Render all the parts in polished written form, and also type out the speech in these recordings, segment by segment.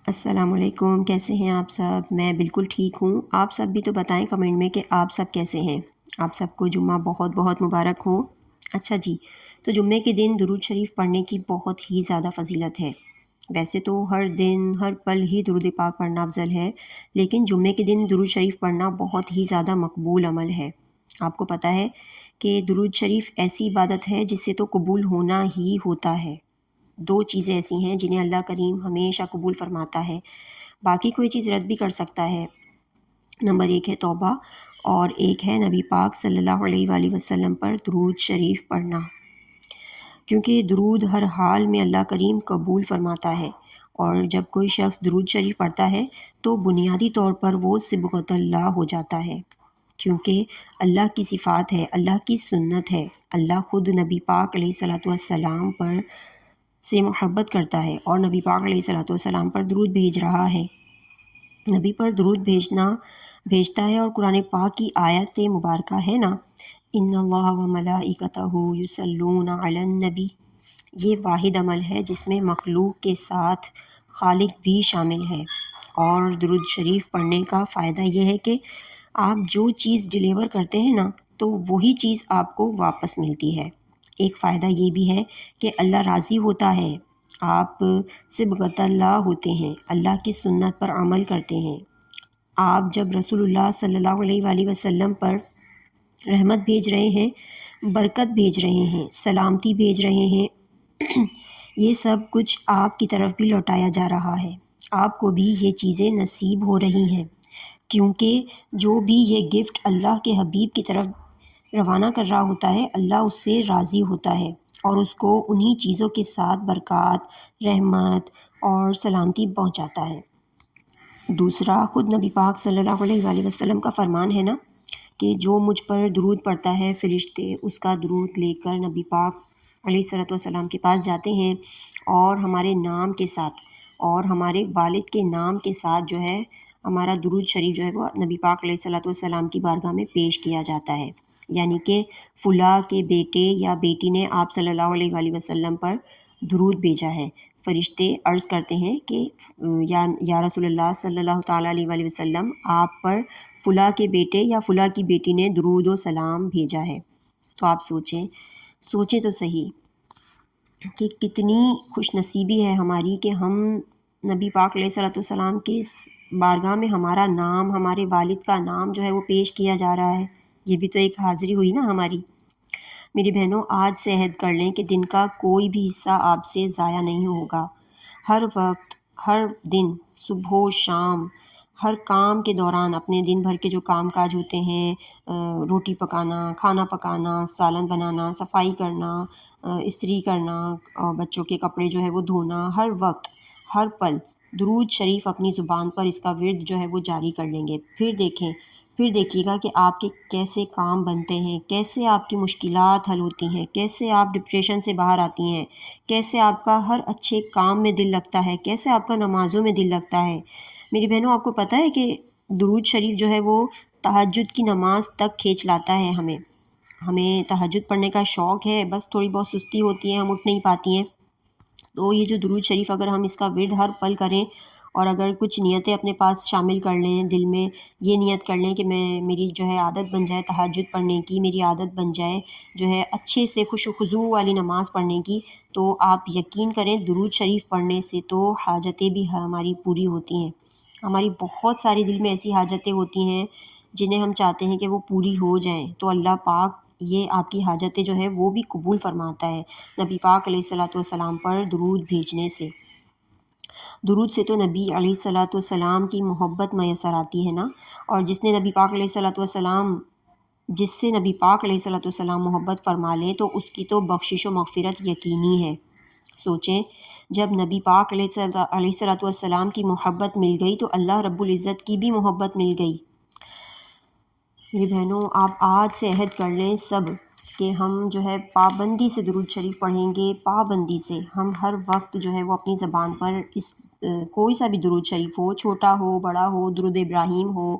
السلام علیکم، کیسے ہیں آپ سب؟ میں بالکل ٹھیک ہوں۔ آپ سب بھی تو بتائیں کمنٹ میں کہ آپ سب کیسے ہیں۔ آپ سب کو جمعہ بہت بہت مبارک ہو۔ اچھا جی، تو جمعے کے دن درود شریف پڑھنے کی بہت ہی زیادہ فضیلت ہے۔ ویسے تو ہر دن ہر پل ہی درود پاک پڑھنا افضل ہے، لیکن جمعے کے دن درود شریف پڑھنا بہت ہی زیادہ مقبول عمل ہے۔ آپ کو پتہ ہے کہ درود شریف ایسی عبادت ہے جس سے تو قبول ہونا ہی ہوتا ہے۔ دو چیزیں ایسی ہیں جنہیں اللہ کریم ہمیشہ قبول فرماتا ہے، باقی کوئی چیز رد بھی کر سکتا ہے۔ نمبر 1 ہے توبہ، اور ایک ہے نبی پاک صلی اللہ علیہ وآلہ وسلم پر درود شریف پڑھنا، کیونکہ درود ہر حال میں اللہ کریم قبول فرماتا ہے، اور جب کوئی شخص درود شریف پڑھتا ہے تو بنیادی طور پر وہ صبغت اللہ ہو جاتا ہے، کیونکہ اللہ کی صفات ہے، اللہ کی سنت ہے۔ اللہ خود نبی پاک علیہ الصلوۃ والسلام پر سے محبت کرتا ہے اور نبی پاک علیہ الصلوۃ والسلام پر درود بھیج رہا ہے۔ نبی پر درود بھیجتا ہے، اور قرآن پاک کی آیت مبارکہ ہے نا، ان اللہ و ملائکتہ یصلون علی النبی، یہ واحد عمل ہے جس میں مخلوق کے ساتھ خالق بھی شامل ہے۔ اور درود شریف پڑھنے کا فائدہ یہ ہے کہ آپ جو چیز ڈیلیور کرتے ہیں نا، تو وہی چیز آپ کو واپس ملتی ہے۔ ایک فائدہ یہ بھی ہے کہ اللہ راضی ہوتا ہے، آپ صبغت اللہ ہوتے ہیں، اللہ کی سنت پر عمل کرتے ہیں۔ آپ جب رسول اللہ صلی اللہ علیہ وآلہ وسلم پر رحمت بھیج رہے ہیں، برکت بھیج رہے ہیں، سلامتی بھیج رہے ہیں، یہ سب کچھ آپ کی طرف بھی لوٹایا جا رہا ہے۔ آپ کو بھی یہ چیزیں نصیب ہو رہی ہیں، کیونکہ جو بھی یہ گفٹ اللہ کے حبیب کی طرف روانہ کر رہا ہوتا ہے، اللہ اس سے راضی ہوتا ہے اور اس کو انہی چیزوں کے ساتھ برکات، رحمت اور سلامتی پہنچاتا ہے۔ دوسرا، خود نبی پاک صلی اللہ علیہ وآلہ وسلم کا فرمان ہے نا کہ جو مجھ پر درود پڑھتا ہے، فرشتے اس کا درود لے کر نبی پاک علیہ الصلوۃ والسلام کے پاس جاتے ہیں، اور ہمارے نام کے ساتھ اور ہمارے والد کے نام کے ساتھ جو ہے ہمارا درود شریف جو ہے وہ نبی پاک علیہ الصلوۃ والسلام کی بارگاہ میں پیش کیا جاتا ہے، یعنی کہ فلاں کے بیٹے یا بیٹی نے آپ صلی اللہ علیہ وآلہ وسلم پر درود بھیجا ہے۔ فرشتے عرض کرتے ہیں کہ یا رسول اللہ صلی اللہ تعالیٰ علیہ وآلہ وسلم، آپ پر فلاں کے بیٹے یا فلاں کی بیٹی نے درود و سلام بھیجا ہے۔ تو آپ سوچیں تو صحیح کہ کتنی خوش نصیبی ہے ہماری کہ ہم نبی پاک علیہ الصلوۃ والسلام کے بارگاہ میں ہمارا نام، ہمارے والد کا نام جو ہے وہ پیش کیا جا رہا ہے۔ یہ بھی تو ایک حاضری ہوئی نا ہماری۔ میری بہنوں، آج سے عہد کر لیں کہ دن کا کوئی بھی حصہ آپ سے ضائع نہیں ہوگا۔ ہر وقت، ہر دن، صبح و شام، ہر کام کے دوران اپنے دن بھر کے جو کام کاج ہوتے ہیں، روٹی پکانا، کھانا پکانا، سالن بنانا، صفائی کرنا، استری کرنا، اور بچوں کے کپڑے جو ہے وہ دھونا، ہر وقت ہر پل درود شریف اپنی زبان پر اس کا ورد جو ہے وہ جاری کر لیں گے۔ پھر دیکھیے گا کہ آپ کے کیسے کام بنتے ہیں، کیسے آپ کی مشکلات حل ہوتی ہیں، کیسے آپ ڈپریشن سے باہر آتی ہیں، کیسے آپ کا ہر اچھے کام میں دل لگتا ہے، کیسے آپ کا نمازوں میں دل لگتا ہے۔ میری بہنوں، آپ کو پتہ ہے کہ درود شریف جو ہے وہ تہجد کی نماز تک کھینچ لاتا ہے ہمیں تہجد پڑھنے کا شوق ہے، بس تھوڑی بہت سستی ہوتی ہے، ہم اٹھ نہیں پاتی ہیں، تو یہ جو درود شریف اگر ہم اس کا ورد ہر پل کریں، اور اگر کچھ نیتیں اپنے پاس شامل کر لیں، دل میں یہ نیت کر لیں کہ میری جو ہے عادت بن جائے تہجد پڑھنے کی، میری عادت بن جائے جو ہے اچھے سے خوش و خضوع والی نماز پڑھنے کی، تو آپ یقین کریں درود شریف پڑھنے سے تو حاجتیں بھی ہماری پوری ہوتی ہیں۔ ہماری بہت ساری دل میں ایسی حاجتیں ہوتی ہیں جنہیں ہم چاہتے ہیں کہ وہ پوری ہو جائیں، تو اللہ پاک یہ آپ کی حاجتیں جو ہے وہ بھی قبول فرماتا ہے نبی پاک علیہ الصلوۃ والسلام پر درود بھیجنے سے۔ درود سے تو نبی علیہ الصلوۃ والسلام کی محبت میسر آتی ہے نا، اور جس سے نبی پاک علیہ الصلوۃ والسلام محبت فرما لیں تو اس کی تو بخشش و مغفرت یقینی ہے۔ سوچیں، جب نبی پاک علیہ الصلوۃ والسلام کی محبت مل گئی تو اللہ رب العزت کی بھی محبت مل گئی۔ میری بہنوں، آپ آج سے عہد کر لیں سب کہ ہم جو ہے پابندی سے درود شریف پڑھیں گے، پابندی سے ہم ہر وقت جو ہے وہ اپنی زبان پر کوئی سا بھی درود شریف ہو، چھوٹا ہو بڑا ہو، درود ابراہیم ہو،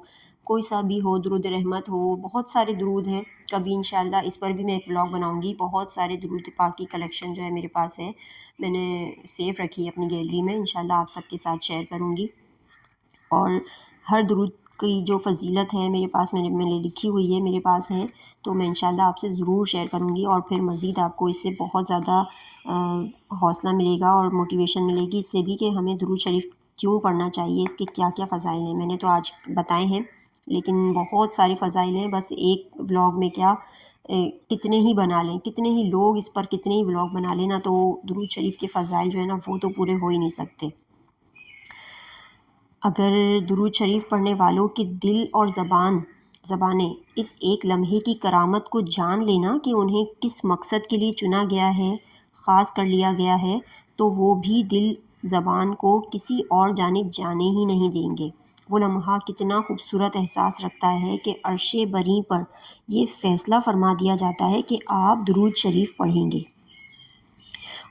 کوئی سا بھی ہو، درود رحمت ہو، بہت سارے درود ہیں. کبھی انشاءاللہ اس پر بھی میں ایک ولاگ بناؤں گی. بہت سارے درود پاک کی کلیکشن جو ہے میرے پاس ہے، میں نے سیو رکھی ہے اپنی گیلری میں. انشاءاللہ آپ سب کے ساتھ شیئر کروں گی. اور ہر درود کی جو فضیلت ہے میرے پاس، میں نے لکھی ہوئی ہے، میرے پاس ہے، تو میں انشاءاللہ آپ سے ضرور شیئر کروں گی. اور پھر مزید آپ کو اس سے بہت زیادہ حوصلہ ملے گا اور موٹیویشن ملے گی اس سے بھی کہ ہمیں درود شریف کیوں پڑھنا چاہیے، اس کے کیا کیا فضائل ہیں. میں نے تو آج بتائے ہیں، لیکن بہت سارے فضائل ہیں. بس ایک ولاگ میں کیا کتنے ہی بنا لیں، کتنے ہی لوگ اس پر کتنے ہی ولاگ بنا لیں نا، تو درود شریف کے فضائل جو ہے نا وہ تو پورے ہو ہی نہیں سکتے. اگر درود شریف پڑھنے والوں کے دل اور زبانیں اس ایک لمحے کی کرامت کو جان لینا کہ انہیں کس مقصد کے لیے چنا گیا ہے، خاص کر لیا گیا ہے، تو وہ بھی دل زبان کو کسی اور جانب جانے ہی نہیں دیں گے. وہ لمحہ کتنا خوبصورت احساس رکھتا ہے کہ عرش بری پر یہ فیصلہ فرما دیا جاتا ہے کہ آپ درود شریف پڑھیں گے،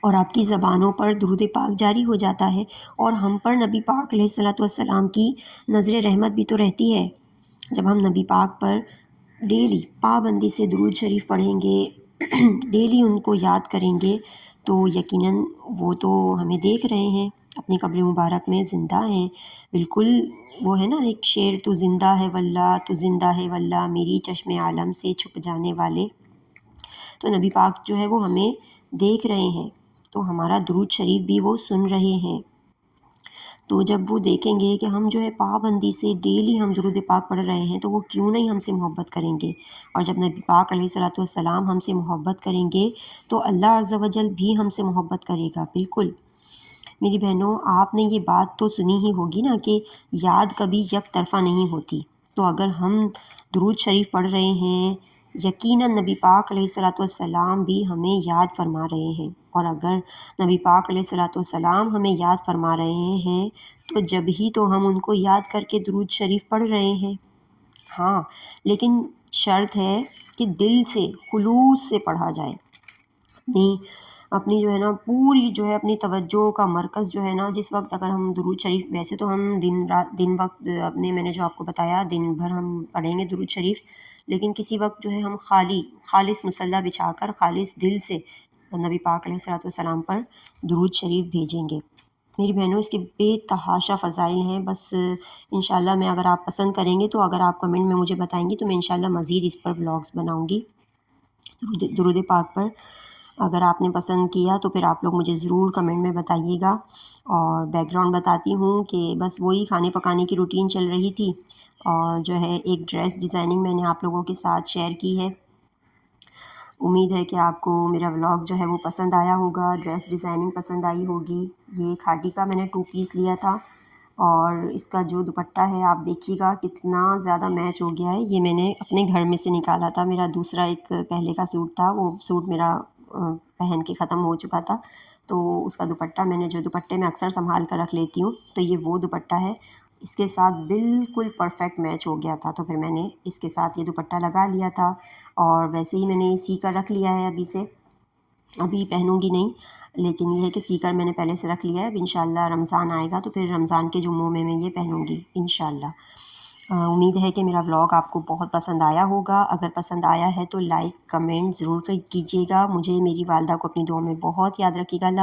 اور آپ کی زبانوں پر درود پاک جاری ہو جاتا ہے، اور ہم پر نبی پاک علیہ الصلوۃ والسلام کی نظر رحمت بھی تو رہتی ہے. جب ہم نبی پاک پر ڈیلی پابندی سے درود شریف پڑھیں گے، ڈیلی ان کو یاد کریں گے، تو یقیناً وہ تو ہمیں دیکھ رہے ہیں، اپنی قبر مبارک میں زندہ ہیں. بالکل وہ ہے نا ایک شعر، تو زندہ ہے واللہ، تو زندہ ہے واللہ، میری چشم عالم سے چھپ جانے والے. تو نبی پاک جو ہے وہ ہمیں دیکھ رہے ہیں، تو ہمارا درود شریف بھی وہ سن رہے ہیں. تو جب وہ دیکھیں گے کہ ہم جو ہے پابندی سے ڈیلی ہم درود پاک پڑھ رہے ہیں، تو وہ کیوں نہیں ہم سے محبت کریں گے. اور جب نبی پاک علیہ الصلوۃ والسلام ہم سے محبت کریں گے تو اللہ عز و جل بھی ہم سے محبت کرے گا. بالکل میری بہنوں، آپ نے یہ بات تو سنی ہی ہوگی نا کہ یاد کبھی یک طرفہ نہیں ہوتی. تو اگر ہم درود شریف پڑھ رہے ہیں، یقیناً نبی پاک علیہ الصلوۃ والسلام بھی ہمیں یاد فرما رہے ہیں. اور اگر نبی پاک علیہ الصلوۃ والسلام ہمیں یاد فرما رہے ہیں تو جب ہی تو ہم ان کو یاد کر کے درود شریف پڑھ رہے ہیں. ہاں، لیکن شرط ہے کہ دل سے خلوص سے پڑھا جائے. اپنی جو ہے نا پوری جو ہے اپنی توجہ کا مرکز جو ہے نا، جس وقت اگر ہم درود شریف، ویسے تو ہم دن وقت اپنے، میں نے جو آپ کو بتایا، دن بھر ہم پڑھیں گے درود شریف، لیکن کسی وقت جو ہے ہم خالص مصلی بچھا کر خالص دل سے نبی پاک علیہ الصلوۃ والسلام پر درود شریف بھیجیں گے. میری بہنوں، اس کے بے تحاشا فضائل ہیں. بس انشاءاللہ میں، اگر آپ پسند کریں گے تو اگر آپ کمنٹ میں مجھے بتائیں گی تو میں انشاءاللہ مزید اس پر ولاگز بناؤں گی درود پاک پر. اگر آپ نے پسند کیا تو پھر آپ لوگ مجھے ضرور کمنٹ میں بتائیے گا. اور بیک گراؤنڈ بتاتی ہوں کہ بس وہی کھانے پکانے کی روٹین چل رہی تھی، اور جو ہے ایک ڈریس ڈیزائننگ میں نے آپ لوگوں کے ساتھ شیئر کی ہے. امید ہے کہ آپ کو میرا ولاگ جو ہے وہ پسند آیا ہوگا، ڈریس ڈیزائننگ پسند آئی ہوگی. یہ کھاٹی کا میں نے 2 پیس لیا تھا، اور اس کا جو دوپٹہ ہے آپ دیکھیے گا کتنا زیادہ میچ ہو گیا ہے. یہ میں نے اپنے گھر میں سے نکالا تھا، میرا دوسرا ایک پہلے کا سوٹ تھا، وہ سوٹ میرا پہن کے ختم ہو چکا تھا، تو اس کا دوپٹہ میں نے، جو دوپٹے میں اکثر سنبھال کر رکھ لیتی ہوں، تو یہ وہ دوپٹہ ہے. اس کے ساتھ بالکل پرفیکٹ میچ ہو گیا تھا، تو پھر میں نے اس کے ساتھ یہ دوپٹہ لگا لیا تھا. اور ویسے ہی میں نے سی کر رکھ لیا ہے، ابھی پہنوں گی نہیں، لیکن یہ ہے کہ سی کر میں نے پہلے سے رکھ لیا ہے. اب انشاءاللہ رمضان آئے گا تو پھر رمضان کے جمعوں میں یہ پہنوں گی انشاءاللہ. امید ہے کہ میرا ولاگ آپ کو بہت پسند آیا ہوگا. اگر پسند آیا ہے تو لائک کمنٹ ضرور کیجیے گا. مجھے، میری والدہ کو اپنی دعاؤں میں بہت یاد رکھیے گا. اللہ